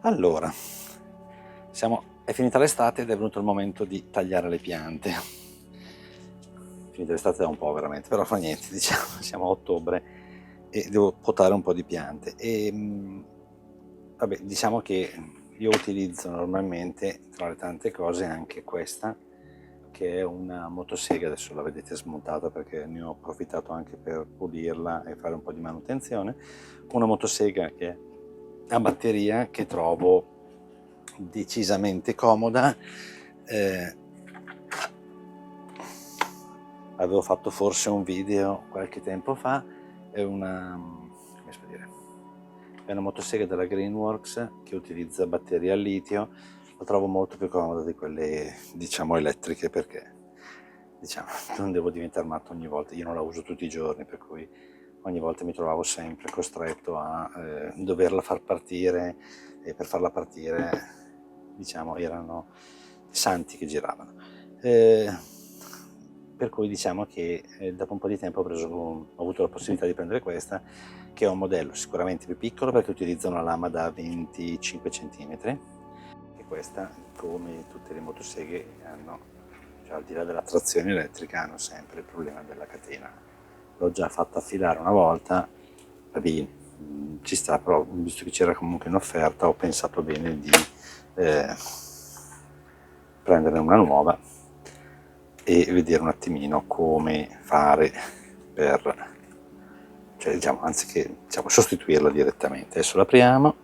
Allora, è finita l'estate ed è venuto il momento di tagliare le piante. Finita l'estate da un po' veramente, però fa niente, diciamo, siamo a ottobre e devo potare un po' di piante. Vabbè, diciamo che io utilizzo normalmente, tra le tante cose, anche questa, che è una motosega. Adesso la vedete smontata perché ne ho approfittato anche per pulirla e fare un po' di manutenzione. Una motosega che è a batteria, che trovo decisamente comoda. Avevo fatto forse un video qualche tempo fa, è una motosega della Greenworks che utilizza batterie al litio. La trovo molto più comoda di quelle, diciamo, elettriche, perché, diciamo, non devo diventare matto ogni volta. Io non la uso tutti i giorni, per cui ogni volta mi trovavo sempre costretto a doverla far partire, e per farla partire, diciamo, erano santi che giravano. Per cui diciamo che dopo un po' di tempo ho avuto la possibilità di prendere questa, che è un modello sicuramente più piccolo perché utilizza una lama da 25 cm, e questa, come tutte le motoseghe, hanno, cioè, al di là della trazione elettrica, hanno sempre il problema della catena. L'ho già fatta affilare una volta, va bene, ci sta, però visto che c'era comunque in offerta ho pensato bene di prenderne una nuova e vedere un attimino come fare per, cioè, diciamo, anziché, diciamo, sostituirla direttamente. Adesso l'apriamo.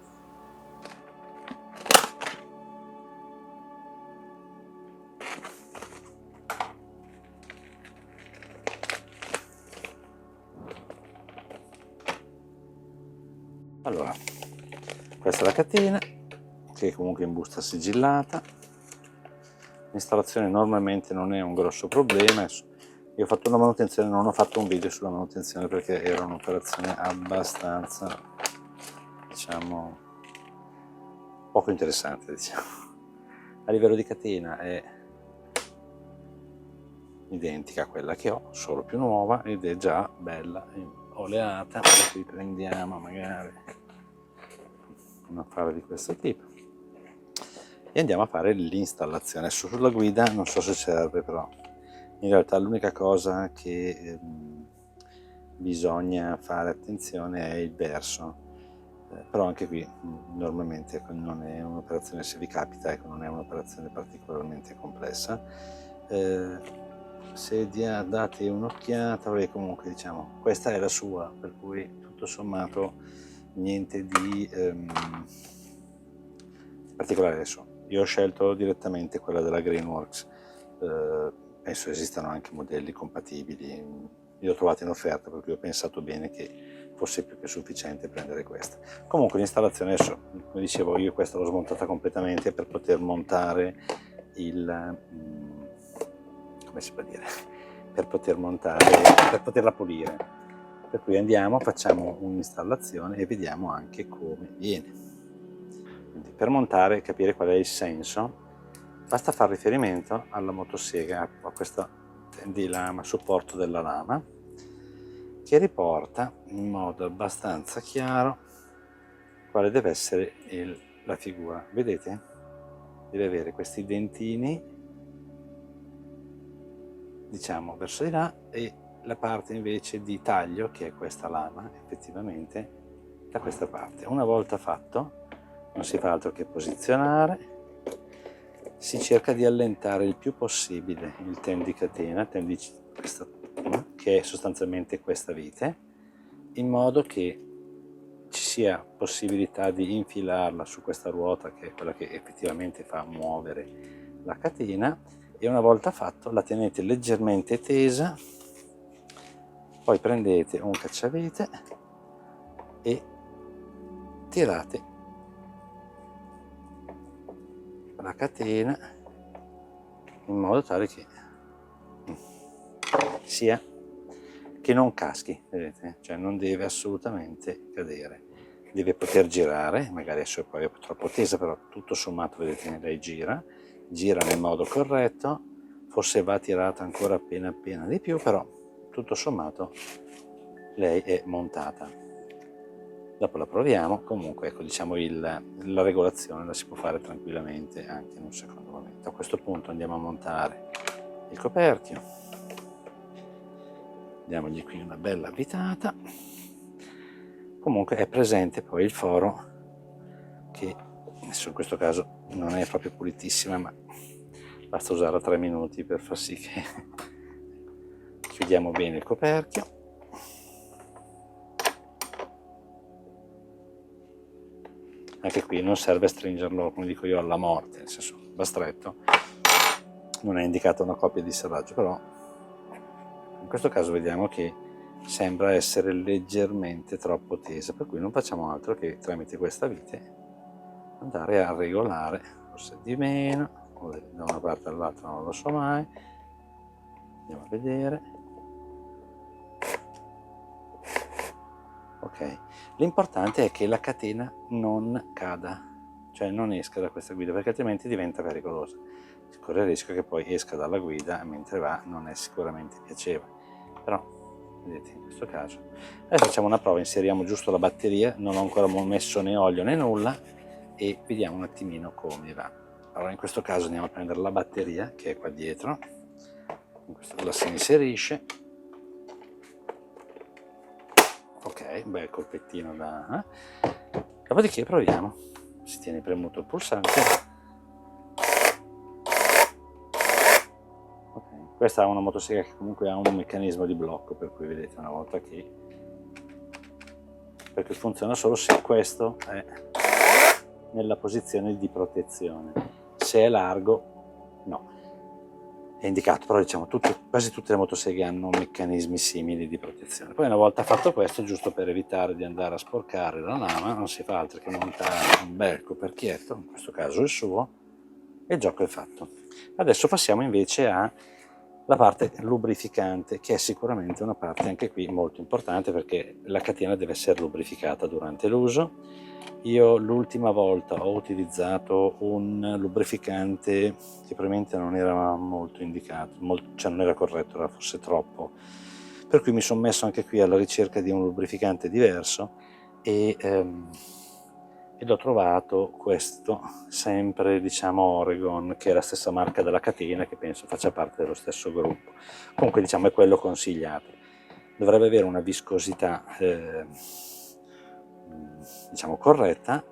Allora, questa è la catena, che è comunque in busta sigillata. L'installazione normalmente non è un grosso problema. Io ho fatto una manutenzione, non ho fatto un video sulla manutenzione perché era un'operazione abbastanza, diciamo, poco interessante, diciamo. A livello di catena è identica a quella che ho, solo più nuova, ed è già bella oleata, per cui prendiamo magari una fava di questo tipo e andiamo a fare l'installazione. Sulla guida non so se serve, però in realtà l'unica cosa che bisogna fare attenzione è il verso, però anche qui normalmente non è un'operazione, se vi capita, ecco, non è un'operazione particolarmente complessa. Se date un'occhiata, perché comunque, diciamo, questa è la sua, per cui tutto sommato niente di particolare. Adesso io ho scelto direttamente quella della Greenworks, penso esistano anche modelli compatibili, li ho trovati in offerta, per cui ho pensato bene che fosse più che sufficiente prendere questa. Comunque l'installazione, adesso, come dicevo, io questa l'ho smontata completamente per poter montare come si può dire, per poterla pulire. Per cui andiamo, facciamo un'installazione e vediamo anche come viene. Quindi, per montare e capire qual è il senso, basta fare riferimento alla motosega, a questa di lama, supporto della lama, che riporta in modo abbastanza chiaro quale deve essere la figura. Vedete? Deve avere questi dentini, diciamo, verso di là, e la parte invece di taglio, che è questa lama, effettivamente da questa parte. Una volta fatto, non si fa altro che posizionare, si cerca di allentare il più possibile il ten di catena, che è sostanzialmente questa vite, in modo che ci sia possibilità di infilarla su questa ruota, che è quella che effettivamente fa muovere la catena, e una volta fatto la tenete leggermente tesa, poi prendete un cacciavite e tirate la catena in modo tale che non caschi, vedete? Cioè non deve assolutamente cadere, deve poter girare, magari adesso poi è troppo tesa, però tutto sommato, vedete, lei gira nel modo corretto, forse va tirata ancora appena di più, però tutto sommato lei è montata. dopo la proviamo. Comunque ecco, diciamo la regolazione la si può fare tranquillamente anche in un secondo momento. A questo punto andiamo a montare il coperchio, diamogli qui una bella avvitata. Comunque è presente poi il foro, che adesso in questo caso non è proprio pulitissima, ma basta usare 3 minuti per far sì che chiudiamo bene il coperchio. Anche qui non serve stringerlo, come dico io, alla morte, nel senso va stretto, non è indicata una coppia di serraggio, però in questo caso vediamo che sembra essere leggermente troppo tesa, per cui non facciamo altro che tramite questa vite andare a regolare, forse di meno, o da una parte all'altra non lo so mai. Andiamo a vedere. Ok, l'importante è che la catena non cada, cioè non esca da questa guida, perché altrimenti diventa pericolosa. Si corre il rischio che poi esca dalla guida mentre va, non è sicuramente piacevole. Però vedete, in questo caso adesso facciamo una prova, inseriamo giusto la batteria, non ho ancora messo né olio né nulla, e vediamo un attimino come va. Allora in questo caso andiamo a prendere la batteria che è qua dietro, la si inserisce. Ok, bel colpettino da... Dopodiché proviamo, si tiene premuto il pulsante. Ok, questa è una motosega che comunque ha un meccanismo di blocco, per cui vedete una volta che... perché funziona solo se questo è nella posizione di protezione. Se è largo, no. È indicato, però diciamo quasi tutte le motoseghe hanno meccanismi simili di protezione. Poi una volta fatto questo, giusto per evitare di andare a sporcare la lama, non si fa altro che montare un bel coperchietto, in questo caso il suo, e il gioco è fatto. Adesso passiamo invece alla parte lubrificante, che è sicuramente una parte anche qui molto importante, perché la catena deve essere lubrificata durante l'uso. Io l'ultima volta ho utilizzato un lubrificante che probabilmente non era molto indicato, cioè non era corretto, era forse troppo, per cui mi sono messo anche qui alla ricerca di un lubrificante diverso e l'ho trovato questo, sempre diciamo Oregon, che è la stessa marca della catena, che penso faccia parte dello stesso gruppo. Comunque diciamo è quello consigliato, dovrebbe avere una viscosità diciamo corretta,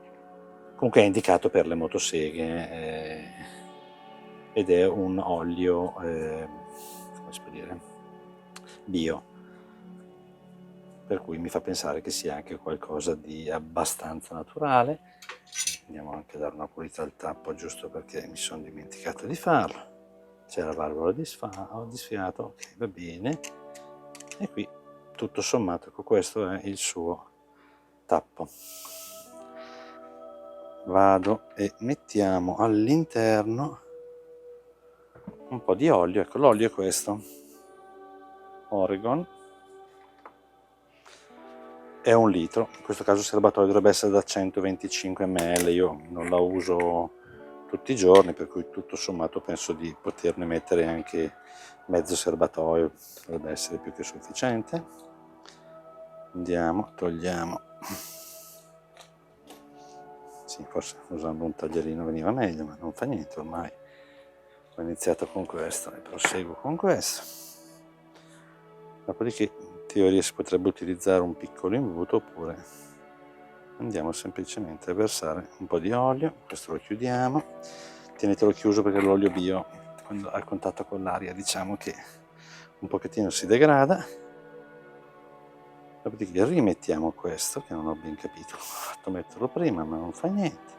comunque è indicato per le motoseghe ed è un olio come si può dire, bio, per cui mi fa pensare che sia anche qualcosa di abbastanza naturale. Andiamo anche a dare una pulita al tappo, giusto perché mi sono dimenticato di farlo. C'è la valvola di sfiato, ok, va bene, e qui tutto sommato questo è il suo tappo. Vado e mettiamo all'interno un po' di olio. Ecco, l'olio è questo, Oregon, è 1 litro, in questo caso il serbatoio dovrebbe essere da 125 ml, io non la uso tutti i giorni, per cui tutto sommato penso di poterne mettere anche mezzo serbatoio, dovrebbe essere più che sufficiente. Andiamo, togliamo, sì, forse usando un taglierino veniva meglio, ma non fa niente, ormai ho iniziato con questo e proseguo con questo. Dopodiché in teoria si potrebbe utilizzare un piccolo imbuto, oppure andiamo semplicemente a versare un po' di olio. Questo lo chiudiamo, tenetelo chiuso perché l'olio bio quando al contatto con l'aria diciamo che un pochettino si degrada. Dopodiché rimettiamo questo, che non ho ben capito, ho fatto metterlo prima ma non fa niente,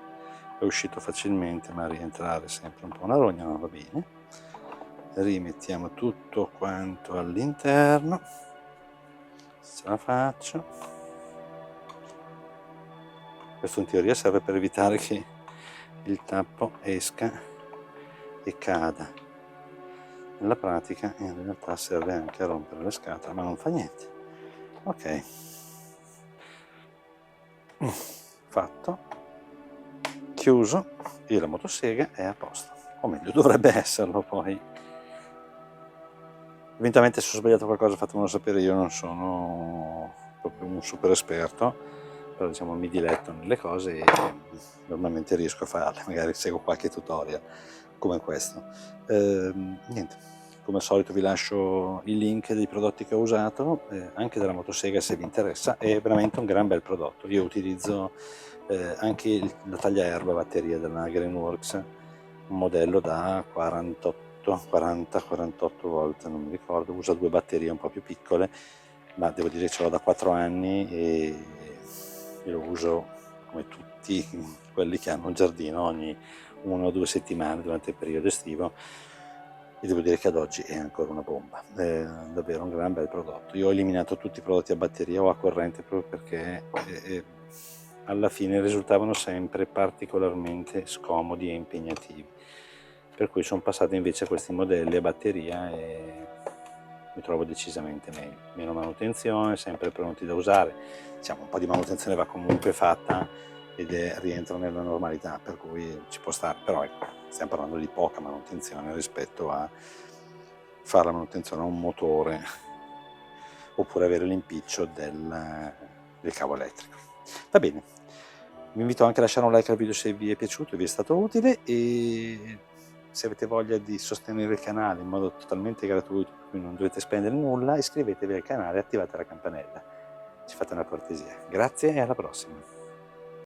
è uscito facilmente, ma a rientrare sempre un po' una rogna, ma va bene. Rimettiamo tutto quanto all'interno, se ce la faccio. Questo in teoria serve per evitare che il tappo esca e cada. Nella pratica in realtà serve anche a rompere le scatole, ma non fa niente. Ok, fatto, chiuso, e la motosega è a posto, o meglio dovrebbe esserlo. Poi eventualmente se ho sbagliato qualcosa fatemelo sapere, io non sono proprio un super esperto, però diciamo mi diletto nelle cose e normalmente riesco a farle, magari seguo qualche tutorial come questo. Niente, come al solito vi lascio i link dei prodotti che ho usato, anche della motosega se vi interessa, è veramente un gran bel prodotto. Io utilizzo anche la tagliaerba batteria della Greenworks, un modello da 40-48 volt, non mi ricordo, usa due batterie un po' più piccole, ma devo dire che ce l'ho da 4 anni e lo uso come tutti quelli che hanno un giardino ogni 1 o 2 settimane durante il periodo estivo, e devo dire che ad oggi è ancora una bomba, è davvero un gran bel prodotto. Io ho eliminato tutti i prodotti a batteria o a corrente proprio perché alla fine risultavano sempre particolarmente scomodi e impegnativi, per cui sono passato invece a questi modelli a batteria e mi trovo decisamente meglio, meno manutenzione, sempre pronti da usare. Diciamo, un po' di manutenzione va comunque fatta ed rientra nella normalità, per cui ci può stare, però ecco, stiamo parlando di poca manutenzione rispetto a fare la manutenzione a un motore oppure avere l'impiccio del cavo elettrico. Va bene, vi invito anche a lasciare un like al video se vi è piaciuto e vi è stato utile, e se avete voglia di sostenere il canale in modo totalmente gratuito, per cui non dovete spendere nulla, iscrivetevi al canale e attivate la campanella. Ci fate una cortesia. Grazie e alla prossima.